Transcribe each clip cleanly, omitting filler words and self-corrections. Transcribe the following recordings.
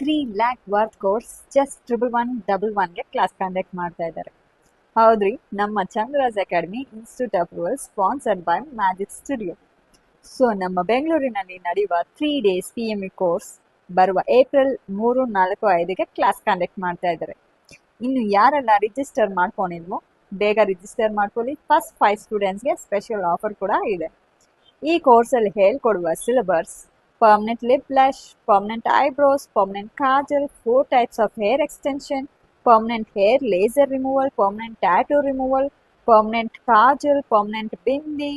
3 lakh worth course just 1111 class conduct ಮಾಡ್ತಾ ಇದ್ದಾರೆ. ಹೌದ್ರಿ, ನಮ್ಮ Chandraraj academy institute approval sponsored by magic studio. So ನಮ್ಮ ಬೆಂಗಳೂರಿನಲ್ಲಿ ನಡೆಯುವ 3 days PME ಕೋರ್ಸ್ ಬರುವ ಏಪ್ರಿಲ್ 3, 4, 5ಗೆ ಕ್ಲಾಸ್ ಕಂಡಕ್ಟ್ ಮಾಡ್ತಾ ಇದ್ದಾರೆ. ಇನ್ನು ಯಾರೆಲ್ಲ ರಿಜಿಸ್ಟರ್ ಮಾಡ್ಕೊಂಡಿಲ್ವೋ ಬೇಗ ರಿಜಿಸ್ಟರ್ ಮಾಡ್ಕೊಳ್ಳಿ. ಫಸ್ಟ್ 5 ಸ್ಟೂಡೆಂಟ್ಸ್ಗೆ ಸ್ಪೆಷಲ್ ಆಫರ್ ಕೂಡ ಇದೆ. ಈ ಕೋರ್ಸಲ್ಲಿ ಹೇಳ್ಕೊಡುವ syllabus permanent lip lash, permanent eyebrows, permanent kajal, 4 types of hair extension, permanent hair laser removal, permanent tattoo removal, permanent kajal, permanent bindi,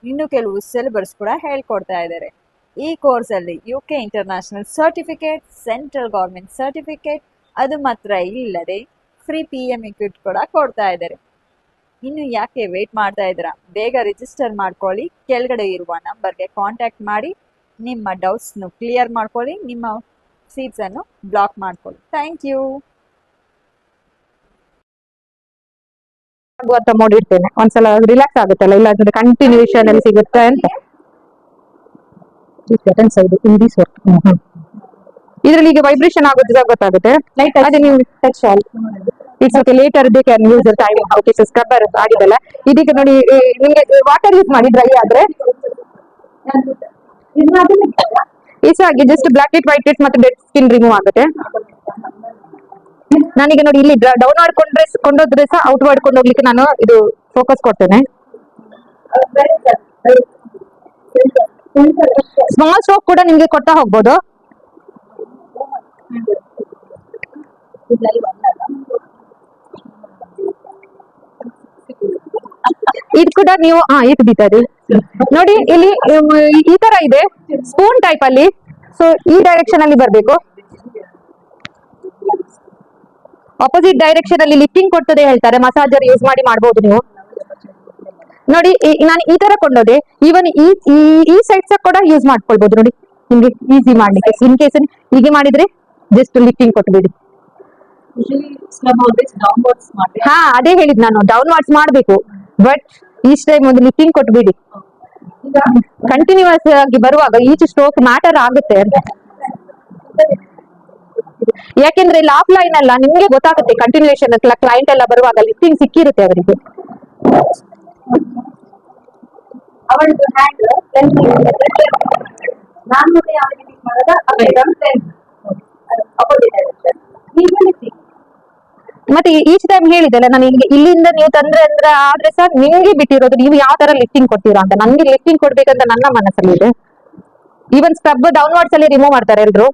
ಇನ್ನು ಕೆಲವು ಸಿಲೆಬಸ್ ಕೂಡ ಹೇಳ್ಕೊಡ್ತಾ ಇದ್ದಾರೆ. ಈ ಕೋರ್ಸಲ್ಲಿ UK international certificate, central government certificate, ಅದು ಮಾತ್ರ ಇಲ್ಲದೆ ಫ್ರೀ PME ಕಿಟ್ ಕೂಡ ಕೊಡ್ತಾ ಇದ್ದಾರೆ. ಇನ್ನು ಯಾಕೆ ವೇಟ್ ಮಾಡ್ತಾ ಇದ್ದೀರಾ? ಬೇಗ ರಿಜಿಸ್ಟರ್ ಮಾಡ್ಕೊಳ್ಳಿ. ಕೆಳಗಡೆ ಇರುವ ನಂಬರ್ಗೆ ಕಾಂಟ್ಯಾಕ್ಟ್ ಮಾಡಿ ನಿಮ್ಮ ಡೌಟ್ಸ್ನು ಕ್ಲಿಯರ್ ಮಾಡ್ಕೊಳ್ಳಿ, ನಿಮ್ಮ ಸೀಟ್ಸ್ ಅನ್ನು ಬ್ಲಾಕ್ ಮಾಡ್ಕೊಳ್ಳಿ. Thank you. ಅಂತ ಮಾಡಿರ್ತೇನೆ, ಒಂದ್ಸಲ ರಿಲ್ಯಾಕ್ಸ್ ಆಗುತ್ತಲ್ಲ, ಇಲ್ಲಾಂದ್ರೆ ಕಂಟಿನ್ಯೂಷನ್ ಅಲ್ಲಿ ಸಿಗುತ್ತೆ ಅಂತ. ಇದ್ರಲ್ಲಿ ಈಗ ವೈಬ್ರೇಷನ್ ಆಗೋದು ಗೊತ್ತಾಗುತ್ತೆ. ಅದೇ ನೀವು touch all it's okay, later they can use time. Okay, scrubber ಆಗಿದೆಲ್ಲ. ಇದೀಗ ನೋಡಿ, ನಿಮಗೆ ವಾಟರ್ ಯೂಸ್ ಮಾಡಿ ಡ್ರೈ ಆದ್ರೆ ಈಸಾಗಿ just blackhead, whitehead ಮತ್ತೆ ಡೆಡ್ ಸ್ಕಿನ್ ರಿಮೂವ್ ಆಗುತ್ತೆ. ನಾನೀಗ ನೋಡಿ ಇಲ್ಲಿ ಡೌನ್ ಕೊಂಡೋದ್ರೆ ಸಹ ಔಟ್ ಮಾಡ್ಕೊಂಡು ಹೋಗ್ಲಿಕ್ಕೆ ನಾನು ಇದು ಫೋಕಸ್ ಕೊಡ್ತೇನೆ. ಸ್ಮಾಲ್ ಸ್ಟ್ರೋಕ್ ಕೂಡ ನಿಮ್ಗೆ ಕೊಡ್ತಾ ಹೋಗ್ಬೋದು. ಇದು ಕೂಡ ನೀವು ಇದು ಬಿತ್ತದೆ ನೋಡಿ, ಇಲ್ಲಿ ಈ ತರ ಇದೆ ಸ್ಪೂನ್ ಟೈಪ್ ಅಲ್ಲಿ. ಸೊ ಈ ಡೈರೆಕ್ಷನ್ ಅಲ್ಲಿ ಬರ್ಬೇಕು. ಆಪೋಸಿಟ್ ಡೈರೆಕ್ಷನ್ ಅಲ್ಲಿ ಲಿಫ್ಟಿಂಗ್ ಕೊಡ್ತದೆ ಹೇಳ್ತಾರೆ. ಮಸಾಜರ್ ಯೂಸ್ ಮಾಡಿ ಮಾಡಬಹುದು ನೀವು. ನೋಡಿ, ನಾನು ಈ ತರ ಕೊಂಡೋದೆ. ಈವನ್ ಈ ಸೈಡ್ ಸಹ ಕೂಡ ಯೂಸ್ ಮಾಡ್ಕೊಳ್ಬಹುದು. ನೋಡಿ, ನಿಮ್ಗೆ ಈಸಿ ಮಾಡ್ಲಿಕ್ಕೆ. ಇನ್ ಕೇಸ್ ಹೀಗೆ ಮಾಡಿದ್ರೆ ಜಸ್ಟ್ ಲಿಫ್ಟಿಂಗ್ ಕೊಟ್ಬಿಡಿ. ಹಾ, ಅದೇ ಹೇಳಿದ್ ನಾನು, ಡೌನ್ವರ್ಡ್ಸ್ ಮಾಡ್ಬೇಕು. ಬಟ್ ಈಚ್ ಟೈಮ್ ಒಂದು ಲಿಫ್ಟಿಂಗ್ ಕೊಟ್ಬಿಡಿ. ಕಂಟಿನ್ಯೂಸ್ ಆಗಿ ಬರುವಾಗ ಈಚ್ ಸ್ಟ್ರೋಕ್ ಮ್ಯಾಟರ್ ಆಗುತ್ತೆ ಅಂತ. ಯಾಕೆಂದ್ರೆ ಇಲ್ಲಿ ಆಫ್ ಲೈನ್ ಅಲ್ಲ, ನಿಮ್ಗೆ ಗೊತ್ತಾಗುತ್ತೆ. ಕಂಟಿನ್ಯೂಷನ್ ಕ್ಲೈಂಟ್ ಎಲ್ಲ ಬರುವಾಗ ಲಿಫ್ಟಿಂಗ್ ಸಿಕ್ಕಿರುತ್ತೆ ಅವರಿಗೆ. ಮತ್ತೆ ಈಚ್ ಟೈಮ್ ಹೇಳಿದೆಲ್ಲ ನಾನು, ಇಲ್ಲಿಂದ ನೀವು ತಂದ್ರೆ ಆದ್ರೆ ಸಹ ನಿಮ್ಗೆ ಬಿಟ್ಟಿರೋದು, ನೀವು ಯಾವ ತರ ಲಿಫ್ಟಿಂಗ್ ಕೊಡ್ತೀರಾ ಅಂತ. ನನ್ಗೆ ಲಿಫ್ಟಿಂಗ್ ಕೊಡ್ಬೇಕಂತ ನನ್ನ ಮನಸ್ಸಲ್ಲಿ ಇದೆ. ಈವನ್ ಸ್ಕ್ರಬ್ ಡೌನ್ವರ್ಡ್ಸ್ ಅಲ್ಲಿ ರಿಮೂವ್ ಮಾಡ್ತಾರೆ ಎಲ್ರು.